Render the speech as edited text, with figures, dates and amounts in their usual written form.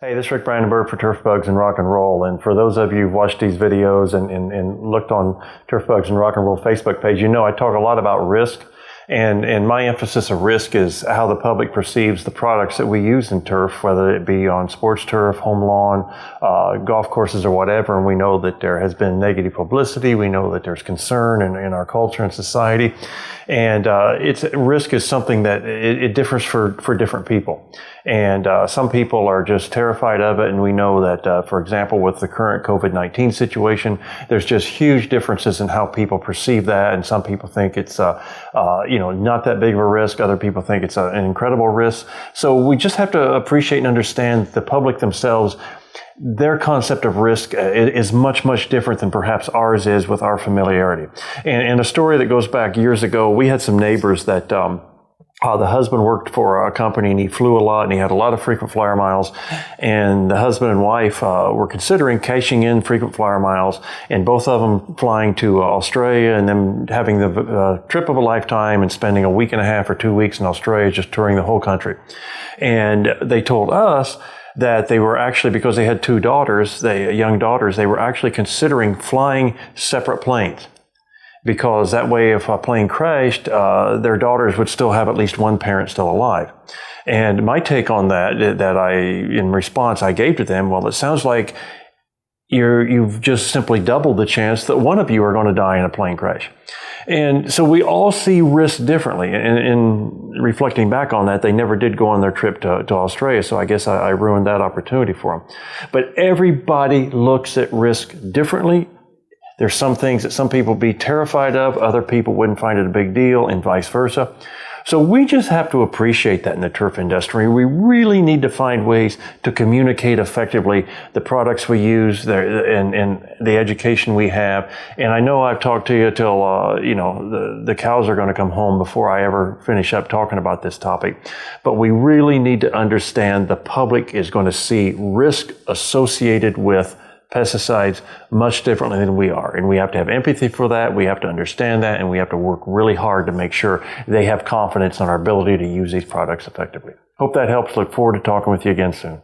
Hey, this is Rick Brandenburg for Turf Bugs and Rock and Roll. And for those of you who've watched these videos and looked on Turf Bugs and Rock and Roll Facebook page, you know I talk a lot about risk. And my emphasis of risk is how the public perceives the products that we use in turf, whether it be on sports turf, home lawn, golf courses or whatever. And we know that there has been negative publicity. We know that there's concern in our culture and society. And risk is something that it differs for different people. And some people are just terrified of it. And we know that, for example, with the current COVID-19 situation, there's just huge differences in how people perceive that. And some people think it's not that big of a risk. Other people think it's an incredible risk. So we just have to appreciate and understand the public themselves. Their concept of risk is much, much different than perhaps ours is with our familiarity. And a story that goes back years ago, we had some neighbors that the husband worked for a company and he flew a lot and he had a lot of frequent flyer miles. And the husband and wife were considering cashing in frequent flyer miles, and both of them flying to Australia and then having the trip of a lifetime and spending a week and a half or 2 weeks in Australia just touring the whole country. And they told us that they were actually, because they had two daughters, young daughters, they were actually considering flying separate planes. Because that way, if a plane crashed, their daughters would still have at least one parent still alive. And my take on that in response, I gave to them, well, it sounds like you've just simply doubled the chance that one of you are going to die in a plane crash. And so we all see risk differently. And reflecting back on that, they never did go on their trip to Australia. So I guess I ruined that opportunity for them. But everybody looks at risk differently. There's some things that some people would be terrified of, other people wouldn't find it a big deal, and vice versa. So we just have to appreciate that in the turf industry. We really need to find ways to communicate effectively the products we use and the education we have. And I know I've talked to you till the cows are going to come home before I ever finish up talking about this topic. But we really need to understand the public is going to see risk associated with pesticides much differently than we are. And we have to have empathy for that. We have to understand that. And we have to work really hard to make sure they have confidence in our ability to use these products effectively. Hope that helps. Look forward to talking with you again soon.